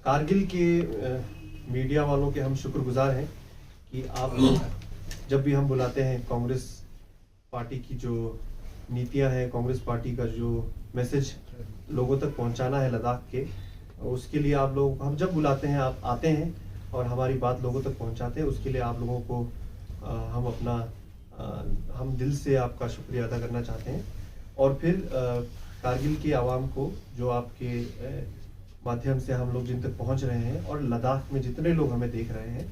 कारगिल के मीडिया वालों के हम शुक्रगुजार हैं कि आप लोग जब भी हम बुलाते हैं कांग्रेस पार्टी की जो नीतियां हैं, कांग्रेस पार्टी का जो मैसेज लोगों तक पहुंचाना है लद्दाख के, उसके लिए आप लोग हम जब बुलाते हैं आप आते हैं और हमारी बात लोगों तक पहुंचाते हैं। उसके लिए आप लोगों को हम दिल से आपका शुक्रिया अदा करना चाहते हैं। और फिर कारगिल की आवाम को जो आपके माध्यम से हम लोग जिन तक पहुंच रहे हैं और लद्दाख में जितने लोग हमें देख रहे हैं,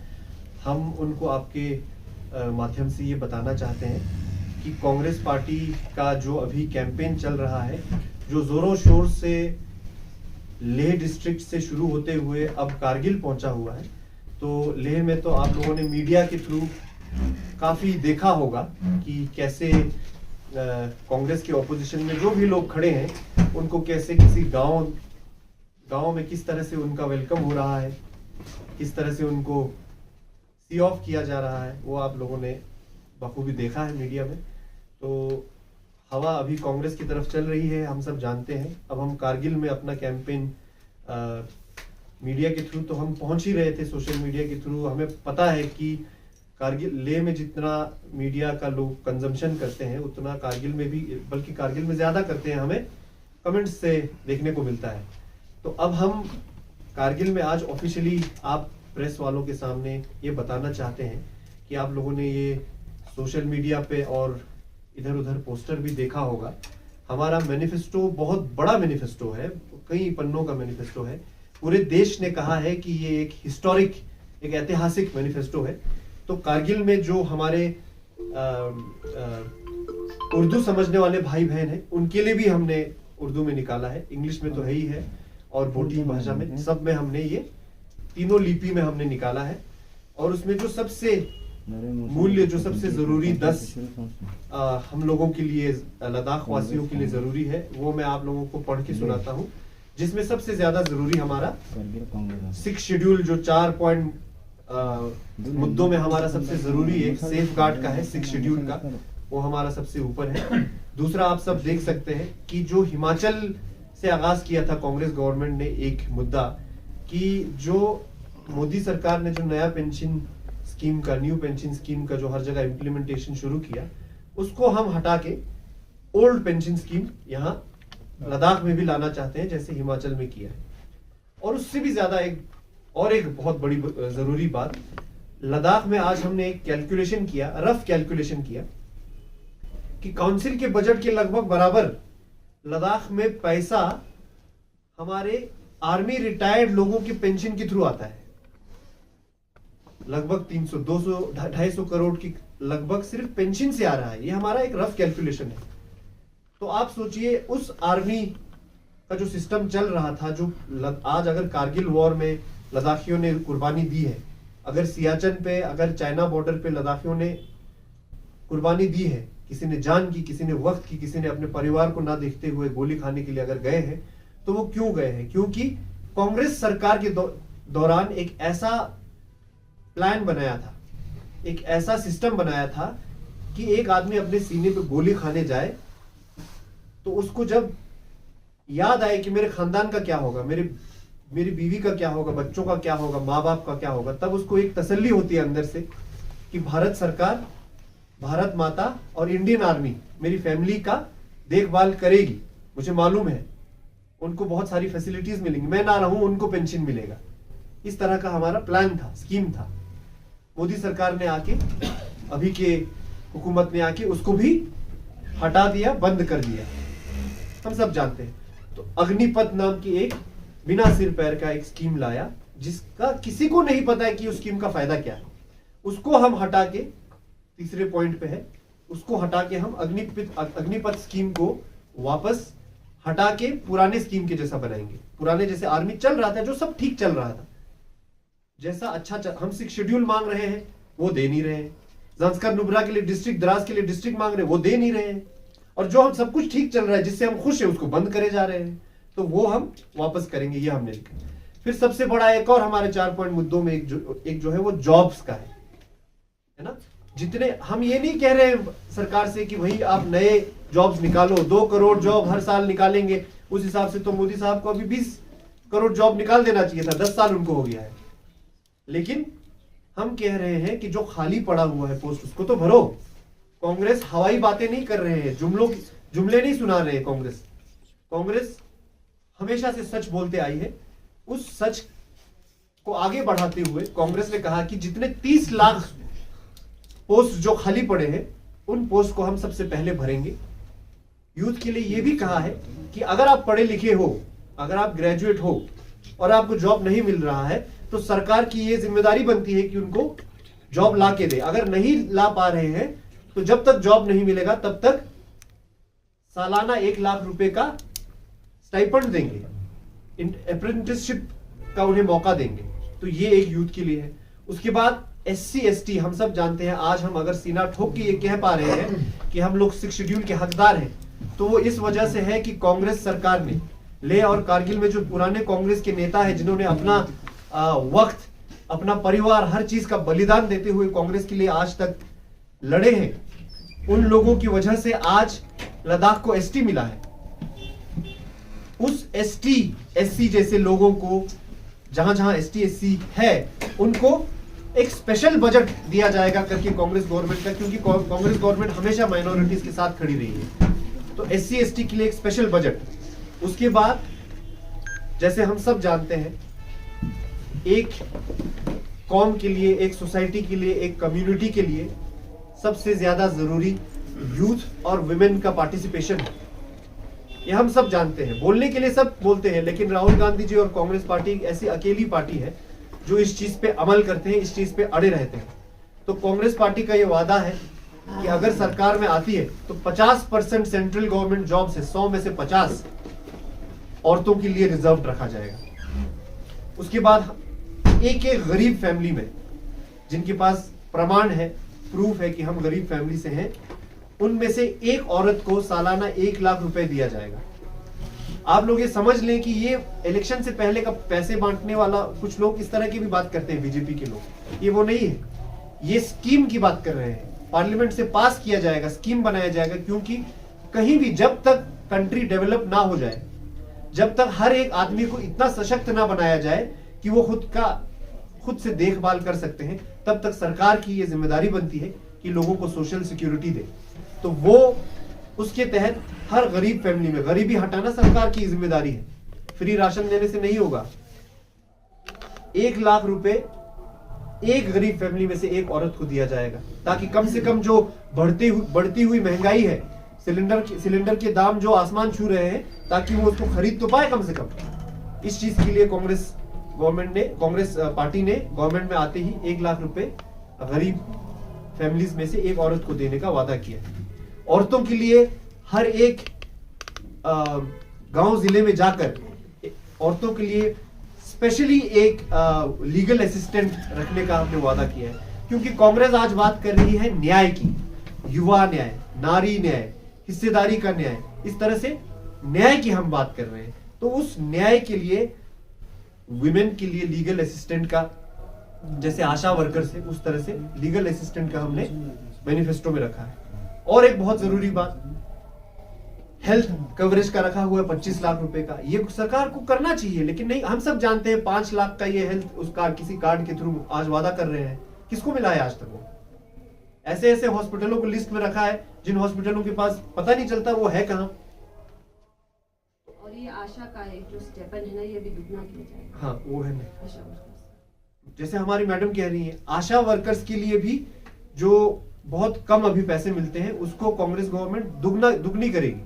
हम उनको आपके माध्यम से ये बताना चाहते हैं कि कांग्रेस पार्टी का जो अभी कैंपेन चल रहा है, जो जोरों शोर से लेह डिस्ट्रिक्ट से शुरू होते हुए अब कारगिल पहुंचा हुआ है, तो लेह में तो आप लोगों ने मीडिया के थ्रू काफी देखा होगा कि कैसे कांग्रेस के ऑपोजिशन में जो भी लोग खड़े हैं उनको कैसे किसी गांव में किस तरह से उनका वेलकम हो रहा है, किस तरह से उनको सी ऑफ किया जा रहा है, वो आप लोगों ने बखूबी देखा है मीडिया में। तो हवा अभी कांग्रेस की तरफ चल रही है, हम सब जानते हैं। अब हम कारगिल में अपना कैंपेन मीडिया के थ्रू तो हम पहुंच ही रहे थे, सोशल मीडिया के थ्रू हमें पता है कि कारगिल लेह में जितना मीडिया का लोग कंजम्पशन करते हैं उतना कारगिल में भी, बल्कि कारगिल में ज्यादा करते हैं, हमें कमेंट्स से देखने को मिलता है। तो अब हम कारगिल में आज ऑफिशियली आप प्रेस वालों के सामने ये बताना चाहते हैं कि आप लोगों ने ये सोशल मीडिया पे और इधर उधर पोस्टर भी देखा होगा। हमारा मैनिफेस्टो बहुत बड़ा मैनिफेस्टो है, कई पन्नों का मैनिफेस्टो है। पूरे देश ने कहा है कि ये एक हिस्टोरिक, एक ऐतिहासिक मैनिफेस्टो है। तो कारगिल में जो हमारे उर्दू समझने वाले भाई बहन हैं उनके लिए भी हमने उर्दू में निकाला है, इंग्लिश में तो है ही है और बोटी भाषा में, सब में हमने ये तीनों लिपि में हमने निकाला है। और उसमें जो सबसे मूल्य, जो सबसे जरूरी 10 हम लोगों के लिए, लद्दाख वासियों के लिए जरूरी है, वो मैं आप लोगों को पढ़ के सुनाता हूँ। जिसमें सबसे ज्यादा जरूरी हमारा 6 शेड्यूल, जो 4 पॉइंट मुद्दों में हमारा सबसे जरूरी एक सेफ गार्ड का है, 6 शेड्यूल का, वो हमारा सबसे ऊपर है। दूसरा आप सब देख सकते हैं कि जो हिमाचल से आगाज किया था कांग्रेस गवर्नमेंट ने एक मुद्दा, कि जो मोदी सरकार ने जो नया पेंशन स्कीम का, न्यू पेंशन स्कीम का जो हर जगह इम्प्लीमेंटेशन शुरू किया, उसको हम हटा के ओल्ड पेंशन स्कीम यहाँ लद्दाख में भी लाना चाहते हैं, जैसे हिमाचल में किया है। और उससे भी ज्यादा एक बहुत बड़ी जरूरी बात, लद्दाख में आज हमने एक कैलकुलेशन किया, रफ कैलकुलेशन किया कि काउंसिल के बजट के लगभग बराबर लद्दाख में पैसा हमारे आर्मी रिटायर्ड लोगों के पेंशन के थ्रू आता है। लगभग 300, 200, 250 करोड़ की लगभग सिर्फ पेंशन से आ रहा है। ये हमारा एक रफ कैलकुलेशन है। तो आप सोचिए, उस आर्मी का जो सिस्टम चल रहा था, जो आज अगर कारगिल वॉर में लद्दाखियों ने कुर्बानी दी है, अगर सियाचिन पे, अगर चाइना बॉर्डर पे लद्दाखियों ने कुर्बानी दी है, किसी ने जान की, किसी ने वक्त की, किसी ने अपने परिवार को ना देखते हुए गोली खाने के लिए अगर गए हैं, तो वो क्यों गए हैं? क्योंकि कांग्रेस सरकार के दौरान एक ऐसा प्लान बनाया था, एक ऐसा सिस्टम बनाया था कि एक आदमी अपने सीने पे गोली खाने जाए तो उसको जब याद आए कि मेरे खानदान का क्या होगा, मेरी बीवी का क्या होगा, बच्चों का क्या होगा, माँ बाप का क्या होगा, तब उसको एक तसल्ली होती है अंदर से कि भारत सरकार, भारत माता और इंडियन आर्मी मेरी फैमिली का देखभाल करेगी। मुझे मालूम है उनको बहुत सारी फैसिलिटीज मिलेंगी, मैं ना रहूं उनको पेंशन मिलेगा। इस तरह का हमारा प्लान था, स्कीम था। मोदी सरकार ने आके, अभी के हुकूमत ने आके उसको भी हटा दिया, बंद कर दिया, हम सब जानते हैं। तो अग्निपथ नाम की एक बिना सिर पैर का एक स्कीम लाया, जिसका किसी को नहीं पता है कि उस स्कीम का फायदा क्या है। उसको हम हटा के, तीसरे पॉइंट पे है, उसको हटा के हम अग्निपथ स्कीम को वापस हटा के पुराने स्कीम के जैसा बनाएंगे। पुराने जैसे आर्मी चल रहा था, जो सब ठीक चल रहा था, जैसा अच्छा हम 6 शेड्यूल मांग रहे हैं वो दे नहीं रहे हैं, ज़ंस्कर नुब्रा के लिए डिस्ट्रिक्ट, द्रास के लिए डिस्ट्रिक्ट मांग रहे हैं वो दे नहीं रहे हैं, और जो हम सब कुछ ठीक चल रहा है जिससे हम खुश है उसको बंद करे जा रहे हैं। तो वो हम वापस करेंगे, ये हमने लिखा। फिर सबसे बड़ा एक और हमारे 4 पॉइंट मुद्दों में एक जो है वो जॉब्स का है ना। जितने, हम ये नहीं कह रहे हैं सरकार से कि भाई आप नए जॉब्स निकालो, 2 करोड़ जॉब हर साल निकालेंगे, उस हिसाब से तो मोदी साहब को अभी करोड़ जॉब निकाल देना चाहिए था, 10 साल उनको हो गया है। लेकिन हम कह रहे हैं कि जो खाली पड़ा हुआ है पोस्ट उसको तो भरो। कांग्रेस हवाई बातें नहीं कर रहे हैं, जुमले नहीं सुना रहे हैं। कांग्रेस हमेशा से सच बोलते आई है। उस सच को आगे बढ़ाते हुए कांग्रेस ने कहा कि जितने 30 लाख पोस्ट जो खाली पड़े हैं उन पोस्ट को हम सबसे पहले भरेंगे। यूथ के लिए यह भी कहा है कि अगर आप पढ़े लिखे हो, अगर आप ग्रेजुएट हो और आपको जॉब नहीं मिल रहा है तो सरकार की यह जिम्मेदारी बनती है कि उनको जॉब ला के दे। अगर नहीं ला पा रहे हैं तो जब तक जॉब नहीं मिलेगा तब तक सालाना 1 लाख रुपए का स्टाइपेंड देंगे, अप्रेंटिसशिप का उन्हें मौका देंगे। तो ये एक यूथ के लिए है। उसके बाद SC ST, हम सब जानते हैं, आज हम अगर सीना ठोक के ये कह पा रहे हैं कि हम लोग 6 शेड्यूल के हकदार हैं तो वो इस वजह से है कि कांग्रेस सरकार ने लेह और कारगिल में जो पुराने कांग्रेस के नेता है जिन्होंने अपना वक्त, अपना परिवार, हर चीज का बलिदान देते हुए कांग्रेस के लिए आज तक लड़े हैं, उन लोगों की वजह से आज लद्दाख को ST मिला है। उस ST SC जैसे लोगों को जहां जहां ST SC है उनको एक स्पेशल बजट दिया जाएगा करके कांग्रेस गवर्नमेंट का, क्योंकि कांग्रेस गवर्नमेंट हमेशा माइनॉरिटीज के साथ खड़ी रही है। तो SC ST के लिए एक स्पेशल बजट। उसके बाद जैसे हम सब जानते हैं, एक कौम के लिए, एक सोसाइटी के लिए, एक कम्युनिटी के लिए सबसे ज्यादा जरूरी यूथ और वुमेन का पार्टिसिपेशन है। ये हम सब जानते हैं, बोलने के लिए सब बोलते हैं, लेकिन राहुल गांधी जी और कांग्रेस पार्टी एक ऐसी अकेली पार्टी है जो इस चीज पे अमल करते हैं, इस चीज पे अड़े रहते हैं। तो कांग्रेस पार्टी का ये वादा है कि अगर सरकार में आती है तो 50% सेंट्रल गवर्नमेंट जॉब से 100 में से 50 औरतों के लिए रिजर्व रखा जाएगा। उसके बाद एक एक गरीब फैमिली में जिनके पास प्रमाण है, प्रूफ है कि हम गरीब फैमिली से हैं, उनमें से एक औरत को सालाना 1 लाख रुपए दिया जाएगा। आप लोग ये समझ लें कि ये इलेक्शन से पहले का पैसे बांटने वाला, कुछ लोग इस तरह की भी बात करते हैं बीजेपी के लोग, ये वो नहीं है। ये स्कीम की बात कर रहे हैं, पार्लियामेंट से पास किया जाएगा, स्कीम बनाया जाएगा, क्योंकि कहीं भी जब तक कंट्री डेवलप ना हो जाए, जब तक हर एक आदमी को इतना सशक्त ना बनाया जाए कि वो खुद से देखभाल कर सकते हैं, तब तक सरकार की ये जिम्मेदारी बनती है कि लोगों को सोशल सिक्योरिटी दे। तो वो उसके तहत हर गरीब फैमिली में, गरीबी हटाना सरकार की जिम्मेदारी है, फ्री राशन देने से नहीं होगा। 1 लाख रुपए एक गरीब फैमिली में से एक औरत को दिया जाएगा, ताकि कम से कम जो बढ़ती हुई महंगाई है, सिलेंडर के दाम जो आसमान छू रहे हैं, ताकि वो उसको खरीद तो पाए कम से कम। इस चीज के लिए कांग्रेस पार्टी ने गवर्नमेंट में आते ही 1 लाख रुपए गरीब फैमिलीज में से एक औरत को देने का वादा किया। औरतों के लिए हर एक गांव जिले में जाकर औरतों के लिए स्पेशली एक लीगल असिस्टेंट रखने का हमने वादा किया है, क्योंकि कांग्रेस आज बात कर रही है न्याय की, युवा न्याय, नारी न्याय, हिस्सेदारी का न्याय, इस तरह से न्याय की हम बात कर रहे हैं। तो उस न्याय के लिए वुमेन के लिए लीगल असिस्टेंट का, जैसे आशा वर्कर्स है उस तरह से लीगल असिस्टेंट का हमने मैनिफेस्टो में रखा है। और एक बहुत जरूरी बात, हेल्थ कवरेज का रखा हुआ है 25 लाख रुपए का। ये सरकार को करना चाहिए, लेकिन नहीं, हम सब जानते हैं 5 लाख का ये हेल्थ उसका किसी कार्ड के थ्रू आज वादा कर रहे हैं, किसको मिला है आज तक? वो ऐसे ऐसे हॉस्पिटलों को लिस्ट में रखा है जिन हॉस्पिटलों के पास पता नहीं चलता वो है कहां। और ये आशा का एक जो स्टेपन है ना, ये भी दुगना किया जाएगा। हाँ, वो है ना, आशा वर्कर्स, जैसे हमारी मैडम कह रही है, आशा वर्कर्स के लिए भी जो बहुत कम अभी पैसे मिलते हैं उसको कांग्रेस गवर्नमेंट दुगनी करेगी।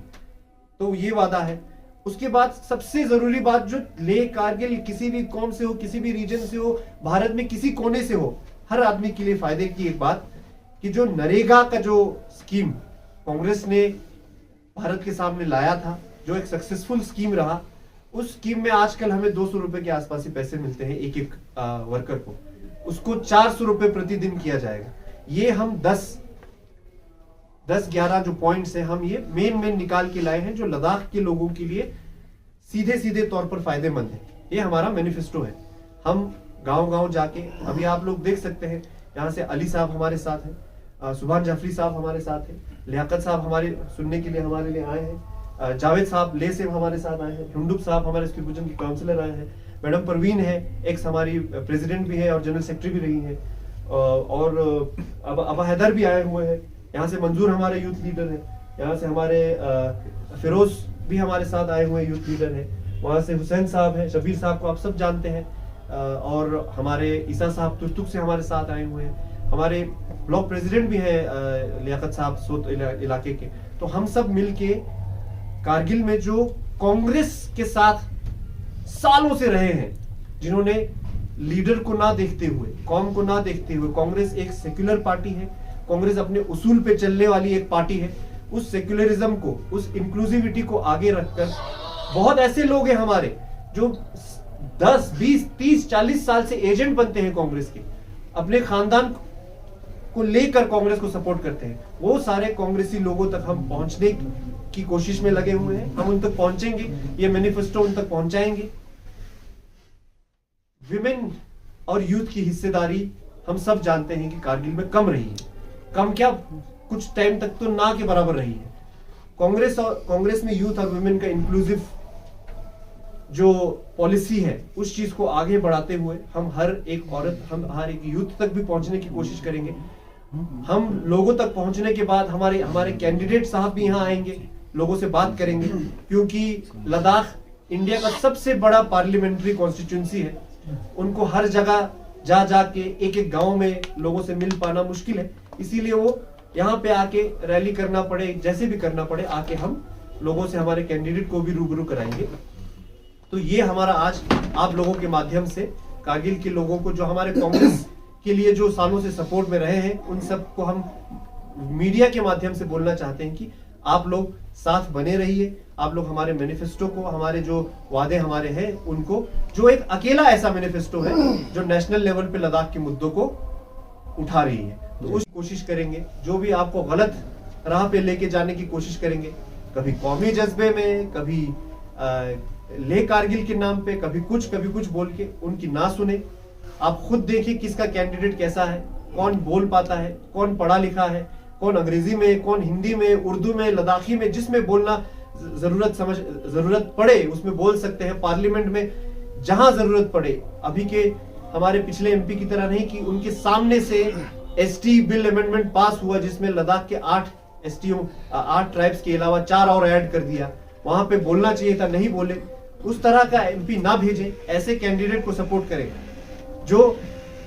तो ये वादा है। उसके बाद सबसे जरूरी बात, जो लेह कारगिल किसी भी कौम से हो, किसी भी रीजन से हो, भारत में किसी कोने से हो, हर आदमी के लिए फायदे की एक बात कि जो नरेगा का जो स्कीम कांग्रेस ने भारत के सामने लाया था, जो एक सक्सेसफुल स्कीम रहा, उस स्कीम में आजकल हमें 200 रुपए के आसपास ही पैसे मिलते हैं एक एक वर्कर को। उसको 400 रुपए प्रतिदिन किया जाएगा। ये हम 10-11 जो पॉइंट्स हैं, हम ये मेन निकाल के लाए हैं जो लद्दाख के लोगों के लिए सीधे तौर पर फायदेमंद है। ये हमारा मैनिफेस्टो है। हम गांव जाके, अभी आप लोग देख सकते हैं, यहाँ से अली साहब हमारे साथ हैं, सुभान जाफरी साहब हमारे साथ हैं, लियाकत साहब हमारे सुनने के लिए हमारे लिए आए हैं, जावेद साहब ले से हमारे साथ आए हैं, हुंडुप साहब हमारे स्क्रिप्शन की काउंसलर आए हैं, मैडम परवीन है, एक्स हमारी प्रेसिडेंट भी है और जनरल सेक्रेटरी भी रही हैं, और अब अबा हैदर भी आए हुए हैं, यहाँ से मंजूर हमारे यूथ लीडर हैं, यहाँ से हमारे फिरोज भी हमारे साथ आए हुए यूथ लीडर हैं, वहाँ से हुसैन साहब हैं, शबीर साहब को आप सब जानते हैं, और हमारे ईसा साहब तुर्तुक से हमारे साथ आए हुए हैं, हमारे ब्लॉक प्रेसिडेंट भी हैं लियाकत साहब सोत इलाके के। तो हम सब मिलके कारगिल में जो कांग्रेस के साथ सालों से रहे हैं, जिन्होंने लीडर को ना देखते हुए, कौम को ना देखते हुए, कांग्रेस एक सेक्युलर पार्टी है, कांग्रेस अपने उसूल पे चलने वाली एक पार्टी है, उस सेक्युलरिज्म को, उस इंक्लूसिविटी को आगे रखकर बहुत ऐसे लोग हैं हमारे जो 10, 20, 30, 40 साल से एजेंट बनते हैं कांग्रेस के, अपने खानदान को लेकर कांग्रेस को सपोर्ट करते हैं। वो सारे कांग्रेसी लोगों तक हम पहुंचने की कोशिश में लगे हुए हैं, हम उन तक पहुंचेंगे, ये मैनिफेस्टो उन तक पहुंचाएंगे। विमेन और यूथ की हिस्सेदारी हम सब जानते हैं कि कारगिल में कम रही है, कम क्या कुछ टाइम तक तो ना के बराबर रही है। कांग्रेस में यूथ और विमेन का इंक्लूसिव जो पॉलिसी है उस चीज को आगे बढ़ाते हुए हम हर एक औरत, हम हर एक यूथ तक भी पहुंचने की कोशिश करेंगे। हम लोगों तक पहुंचने के बाद हमारे कैंडिडेट साहब भी यहाँ आएंगे, लोगों से बात करेंगे, क्योंकि लद्दाख इंडिया का सबसे बड़ा पार्लियामेंट्री कॉन्स्टिट्यूंसी है, उनको हर जगह जा जाके एक एक गांव में लोगों से मिल पाना मुश्किल है, इसीलिए वो यहाँ पे आके रैली करना पड़े, जैसे भी करना पड़े, आके हम लोगों से हमारे कैंडिडेट को भी रूबरू कराएंगे। तो ये हमारा आज आप लोगों के माध्यम से कारगिल के लोगों को, जो हमारे कांग्रेस के लिए जो सालों से सपोर्ट में रहे हैं, उन सबको हम मीडिया के माध्यम से बोलना चाहते हैं कि आप लोग साथ बने रहिए, आप लोग हमारे मैनिफेस्टो को, हमारे जो वादे हमारे हैं उनको, जो एक अकेला ऐसा मैनिफेस्टो है जो नेशनल लेवल पे लद्दाख के मुद्दों को उठा रही है, तो उस कोशिश करेंगे। जो भी आपको गलत राह पे लेके जाने की कोशिश करेंगे, कभी कौमी जज्बे में, कभी ले कारगिल के नाम पे, कभी कुछ बोल के, उनकी ना सुने। आप खुद देखिए किसका कैंडिडेट कैसा है, कौन बोल पाता है, कौन पढ़ा लिखा है, कौन अंग्रेजी में, कौन हिंदी में, उर्दू में, लद्दाखी में, जिसमें बोलना जरूरत पड़े उसमें बोल सकते हैं। पार्लियामेंट में जहां जरूरत पड़े, अभी के हमारे पिछले एमपी की तरह नहीं कि उनके सामने से एसटी बिल अमेंडमेंट पास हुआ जिसमें लद्दाख के 8 ट्राइब्स के अलावा 4 और ऐड कर दिया, वहां पे बोलना चाहिए था, नहीं बोले। उस तरह का एमपी ना भेजें, ऐसे कैंडिडेट को सपोर्ट करें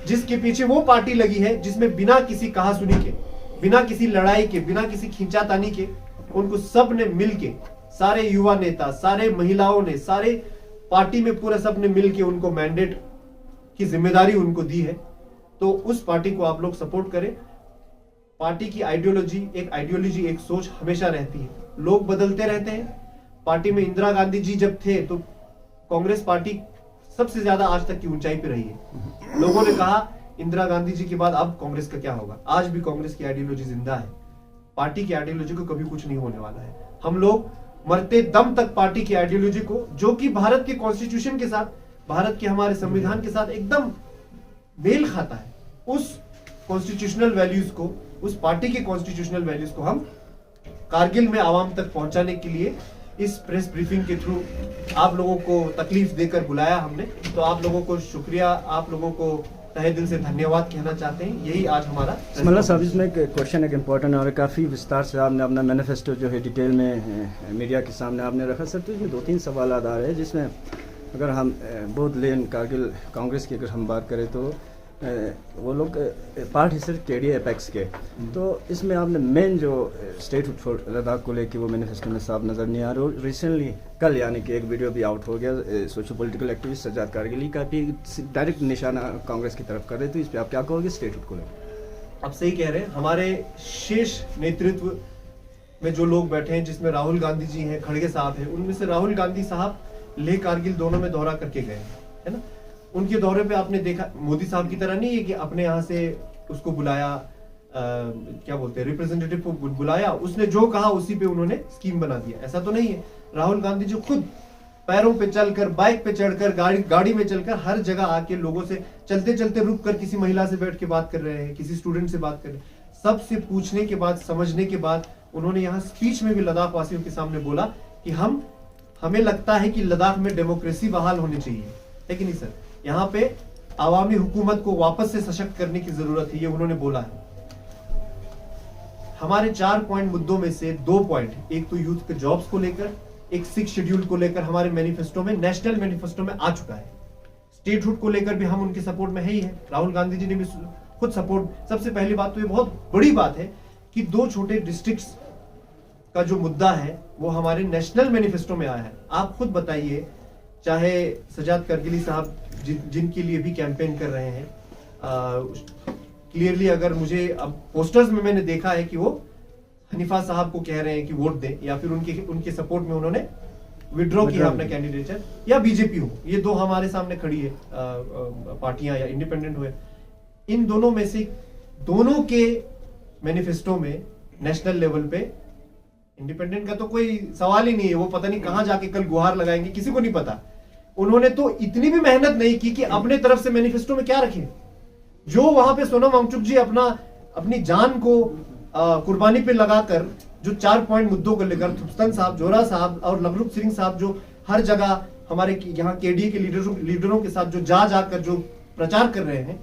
जिसके पीछे वो पार्टी लगी है जिसमें बिना किसी कहासुनी के, बिना किसी लड़ाई के, बिना किसी खींचातानी के, उनको सब ने मिलके, सारे युवा नेता, सारे महिलाओं ने, सारे पार्टी में पूरा सब ने मिलके उनको मैंडेट की जिम्मेदारी उनको दी है। तो उस पार्टी को आप लोग सपोर्ट करें। पार्टी की आइडियोलॉजी, एक सोच हमेशा रहती है, लोग बदलते रहते हैं। पार्टी में इंदिरा गांधी जी जब थे तो कांग्रेस पार्टी सबसे ज्यादा आज तक की ऊंचाई पे रही है। लोगों ने कहा इंदिरा गांधी जी के बाद अब कांग्रेस का क्या होगा। आज भी कांग्रेस की आइडियोलॉजी जिंदा है, पार्टी की आइडियोलॉजी को कभी कुछ नहीं होने वाला है। हम लोग मरते दम तक पार्टी की आइडियोलॉजी को, जो कि भारत के कॉन्स्टिट्यूशन के साथ, भारत के हमारे संविधान के साथ एकदम मेल खाता है, उस कॉन्स्टिट्यूशनल वैल्यूज को, उस पार्टी के कॉन्स्टिट्यूशनल वैल्यूज को हम कारगिल में आवाम तक पहुंचाने के लिए इस प्रेस ब्रीफिंग के थ्रू आप लोगों को तकलीफ देकर बुलाया हमने। तो आप लोगों को शुक्रिया, आप लोगों को तहे दिल से धन्यवाद कहना चाहते हैं। यही आज हमारा मतलब साहब, इसमें एक क्वेश्चन एक इम्पोर्टेंट और काफ़ी विस्तार से आपने अपना मैनिफेस्टो जो है डिटेल में मीडिया के सामने आपने रखा। सर, तो इसमें 2-3 सवाल आ रहे हैं, जिसमें अगर हम बोध लेन कारगिल कांग्रेस की अगर हम बात करें तो वो लोग पार्ट हिस्से KDA एपेक्स के, तो इसमें आपने मेन जो स्टेट फॉर लद्दाख को लेके वो मैनिफेस्टो में साफ नज़र नहीं आ रहा। और रिसेंटली कल यानी कि एक वीडियो भी आउट हो गया, सोशो पॉलिटिकल एक्टिविस्ट सज्जाद कारगिली का भी डायरेक्ट निशाना कांग्रेस की तरफ कर रहे, तो इस पर आप क्या कहोगे स्टेट को लेकर? आप सही कह रहे हैं, हमारे शीर्ष नेतृत्व में जो लोग बैठे हैं, जिसमें राहुल गांधी जी हैं, खड़गे साहब हैं, उनमें से राहुल गांधी साहब लेह कारगिल दोनों में दौरा करके गए, है ना। उनके दौरे पे आपने देखा, मोदी साहब की तरह नहीं है कि अपने यहाँ से उसको बुलाया, क्या बोलते हैं, रिप्रेजेंटेटिव को बुलाया, उसने जो कहा उसी पे उन्होंने स्कीम बना दिया, ऐसा तो नहीं है। राहुल गांधी जी खुद पैरों पे चलकर, बाइक पे चढ़कर, गाड़ी में चलकर हर जगह आके लोगों से चलते चलते रुक कर किसी महिला से बैठ के बात कर रहे हैं, किसी स्टूडेंट से बात कर रहे हैं। सबसे पूछने के बाद, समझने के बाद उन्होंने यहाँ स्पीच में भी लद्दाख वासियों के सामने बोला कि हमें लगता है कि लद्दाख में डेमोक्रेसी बहाल होनी चाहिए, है कि नहीं सर? यहाँ पे आवामी हुकूमत को वापस से सशक्त करने की जरूरत है, ये उन्होंने बोला है। हमारे 4 पॉइंट मुद्दों में से 2 पॉइंट, एक तो यूथ के जॉब्स को लेकर, एक 6 शेड्यूल को लेकर हमारे मैनिफेस्टो में, नेशनल मैनिफेस्टो में आ चुका है। स्टेटहुड को लेकर भी हम उनके सपोर्ट में है ही है, राहुल गांधी जी ने भी खुद सपोर्ट। सबसे पहली बात तो ये बहुत बड़ी बात है कि 2 छोटे डिस्ट्रिक्ट्स का जो मुद्दा है वो हमारे नेशनल मैनिफेस्टो में आया है। आप खुद बताइए, चाहे सजाद करगिली साहब जिनके लिए भी कैंपेन कर रहे हैं, क्लियरली अगर मुझे अब पोस्टर्स में मैंने देखा है कि वो हनीफा साहब को कह रहे हैं कि वोट दें, या फिर उनके सपोर्ट में उन्होंने विड्रॉ किया अपना कैंडिडेचर, या बीजेपी हो, ये 2 हमारे सामने खड़ी है पार्टियां, या इंडिपेंडेंट हुए। इन दोनों में से दोनों के मैनिफेस्टो में नेशनल लेवल पे, इंडिपेंडेंट का तो कोई सवाल ही नहीं है, वो पता नहीं कहां जाके कल गुहार लगाएंगे, किसी को नहीं पता। उन्होंने तो इतनी भी मेहनत नहीं की कि अपने तरफ से मैनिफेस्टो में क्या रखे। जो वहां पे सोनम वांगचुक जी अपनी जान को कुर्बानी पे लगाकर जो 4 पॉइंट मुद्दों को लेकर, थुप्स्तन साहब, जोरा साहब और लखरूप सिंह साहब जो हर जगह हमारे यहाँ केडीए के लीडरों के साथ जो जाकर जो प्रचार कर रहे हैं,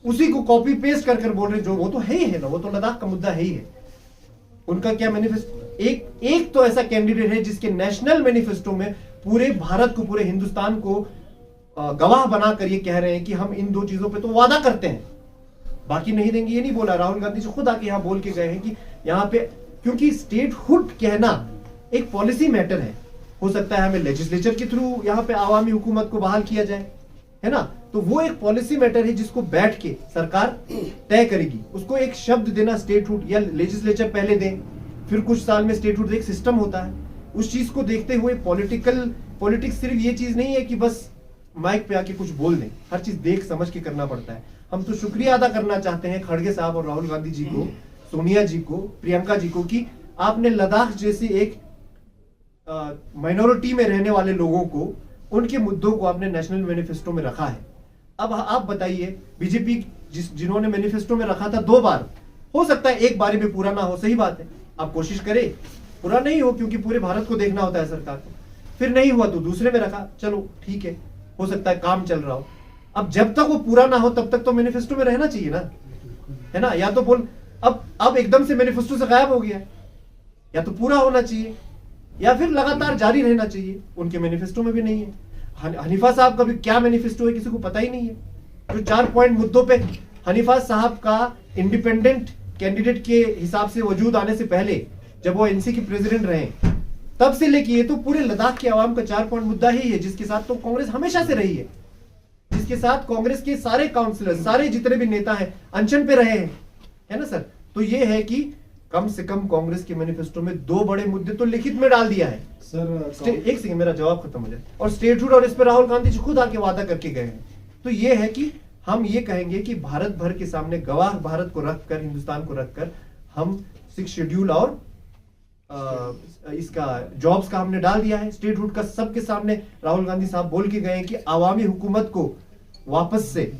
उसी को कॉपी पेस्ट कर बोल रहे, जो वो तो है ही है ना, वो तो लद्दाख का मुद्दा है ही है। उनका क्या मैनिफेस्टो, एक तो ऐसा कैंडिडेट है जिसके नेशनल मैनिफेस्टो में पूरे भारत को, पूरे हिंदुस्तान को गवाह बनाकर ये कह रहे हैं कि हम इन 2 चीजों पे तो वादा करते हैं, बाकी नहीं देंगे। ये नहीं बोला, राहुल गांधी जी खुद आके यहाँ बोल के गए हैं कि यहाँ पे, क्योंकि स्टेटहुड कहना एक पॉलिसी मैटर है, हो सकता है हमें लेजिस्लेचर के थ्रू यहाँ पे आवामी हुकूमत को बहाल किया जाए, है ना, तो वो एक पॉलिसी मैटर है जिसको बैठ के सरकार तय करेगी। उसको एक शब्द देना स्टेटहुड, या लेजिस्लेचर पहले दें, फिर कुछ साल में स्टेटहुड एक सिस्टम होता है। उस चीज को देखते हुए पॉलिटिक्स सिर्फ ये चीज नहीं है कि बस माइक पे आके कुछ बोल दें, हर चीज देख समझ के करना पड़ता है। हम तो शुक्रिया अदा करना चाहते हैं खड़गे साहब और राहुल गांधी जी को, सोनिया जी को, प्रियंका जी को, कि आपने लद्दाख जैसे एक माइनॉरिटी में रहने वाले लोगों को, उनके मुद्दों को आपने नेशनल मैनिफेस्टो में रखा है। अब आप बताइए, बीजेपी जिन्होंने मैनिफेस्टो में रखा था 2 बार, हो सकता है एक बारी में पूरा ना हो, सही बात है, आप कोशिश करें, पूरा नहीं हो क्योंकि पूरे भारत को देखना होता है सरकार को, फिर नहीं हुआ तो दूसरे में रखा, चलो ठीक है, हो सकता है काम चल रहा हो। अब जब तक वो पूरा ना हो तब तक तो मैनिफेस्टो में रहना चाहिए ना, है ना, या तो बोल अब एकदम से मैनिफेस्टो से गायब हो गया, या तो पूरा होना चाहिए या फिर लगातार जारी रहना चाहिए, उनके मैनिफेस्टो में भी नहीं है। हनीफा साहब का भी क्या मैनिफेस्टो है किसी को पता ही नहीं है। जो 4 पॉइंट मुद्दों पे हनीफा साहब का इंडिपेंडेंट कैंडिडेट के हिसाब से वजूद आने से पहले, जब वो एनसी के प्रेसिडेंट रहे, तब से लेके ये तो पूरे लद्दाख के आवाम का 4 पॉइंट मुद्दा ही है, जिसके साथ तो कांग्रेस हमेशा से रही है, जिसके साथ कांग्रेस के सारे काउंसिलर, सारे जितने भी नेता हैं अनशन पे रहे हैं, है ना सर। तो ये है कि कम से कम कांग्रेस के मैनिफेस्टो में 2 बड़े मुद्दे तो लिखित में डाल दिया है सर। एक सेकंड, मेरा जवाब खत्म हो जाए। और स्टेटहुड और इस पर राहुल गांधी जी खुद आके वादा करके गए हैं। तो ये है कि हम ये कहेंगे कि भारत भर के सामने गवाह भारत को रखकर, हिंदुस्तान को रखकर, हम 6 शेड्यूल और इसका जॉब्स का हमने डाल दिया है। स्टेटहुड का सबके सामने राहुल गांधी साहब बोल के गए हैं कि आवामी हुकूमत को वापस से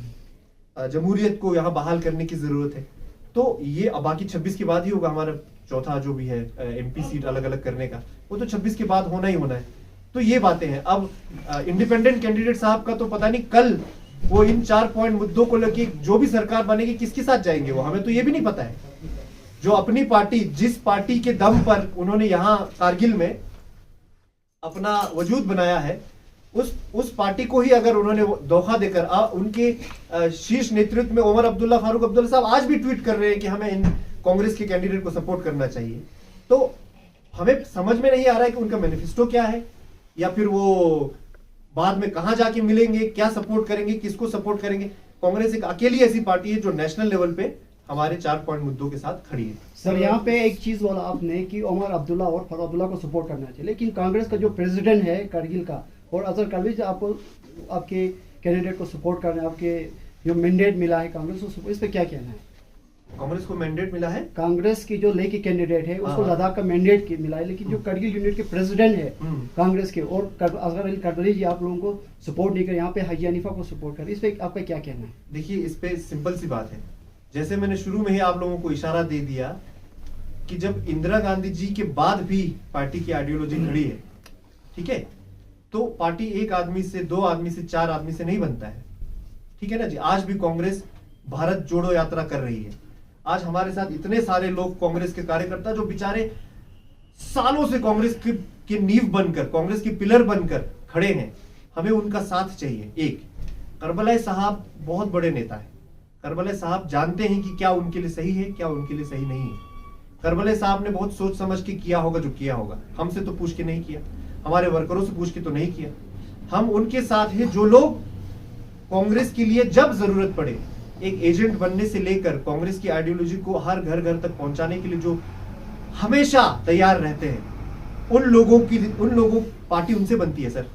जमहूरियत को यहां बहाल करने की जरूरत है। तो ये बाकी 26 के बाद ही होगा हमारा चौथा जो भी है एमपी सीट अलग अलग करने का, वो तो 26 के बाद होना ही होना है। तो ये बातें हैं। अब इंडिपेंडेंट कैंडिडेट साहब का तो पता नहीं कल वो इन 4 पॉइंट मुद्दों को लेके जो भी सरकार बनेगी किसके साथ जाएंगे, वो हमें तो ये भी नहीं पता है। जो अपनी पार्टी, जिस पार्टी के दम पर उन्होंने यहाँ कारगिल में अपना वजूद बनाया है, उस पार्टी को ही अगर उन्होंने धोखा देकर उनके शीर्ष नेतृत्व में उमर अब्दुल्ला, फारूक अब्दुल्ला साहब आज भी ट्वीट कर रहे हैं कि हमें इन कांग्रेस के कैंडिडेट को सपोर्ट करना चाहिए। तो हमें समझ में नहीं आ रहा है कि उनका मैनिफेस्टो क्या है, या फिर वो बाद में कहां जाके मिलेंगे, क्या सपोर्ट करेंगे, किसको सपोर्ट करेंगे। कांग्रेस एक अकेली ऐसी पार्टी है जो नेशनल लेवल पे हमारे 4 पॉइंट मुद्दों के साथ खड़ी है। सर यहाँ पे एक चीज बोला आपने कि उमर अब्दुल्ला और फारूक अब्दुल्ला को सपोर्ट करना चाहिए, लेकिन कांग्रेस का जो प्रेसिडेंट है कारगिल का और अजहर कालवी आपको आपके कैंडिडेट को सपोर्ट करना, आपके जो मैंडेट मिला है कांग्रेस को, इस पे क्या कहना है? कांग्रेस को मैंडेट मिला है, कांग्रेस की जो लेके कैंडिडेट है उसको लद्दाख का मैंडेट मिला है, लेकिन जो करगिल यूनिट के प्रेसिडेंट है कांग्रेस के और अजहर अली कालवी जी आप लोगों को सपोर्ट नहीं कर, यहाँ पे हाजी हनीफा को सपोर्ट कर, इस पे आपका क्या कहना है? देखिए, इस पे सिंपल सी बात है, जैसे मैंने शुरू में ही आप लोगों को इशारा दे दिया कि जब इंदिरा गांधी जी के बाद भी पार्टी की आइडियोलॉजी खड़ी है, ठीक है। तो पार्टी एक आदमी से, 2 आदमी से, 4 आदमी से नहीं बनता है, ठीक है ना जी। आज भी कांग्रेस भारत जोड़ो यात्रा कर रही है। आज हमारे साथ इतने सारे लोग कांग्रेस के कार्यकर्ता जो बेचारे सालों से कांग्रेस की नींव बनकर, कांग्रेस की पिलर बनकर खड़े हैं, हमें उनका साथ चाहिए। एक करबलाई साहब बहुत बड़े नेता है। करबलाई साहब जानते हैं कि क्या उनके लिए सही है, क्या उनके लिए सही नहीं है। करबलाई साहब ने बहुत सोच समझ के किया होगा जो किया होगा। हमसे तो पूछ के नहीं किया, हमारे वर्करों से पूछ के तो नहीं किया। हम उनके साथ हैं जो लोग कांग्रेस के लिए जब जरूरत पड़े एक एजेंट बनने से लेकर कांग्रेस की आइडियोलॉजी को हर घर घर तक पहुंचाने के लिए जो हमेशा तैयार रहते हैं, उन लोगों पार्टी उनसे बनती है सर,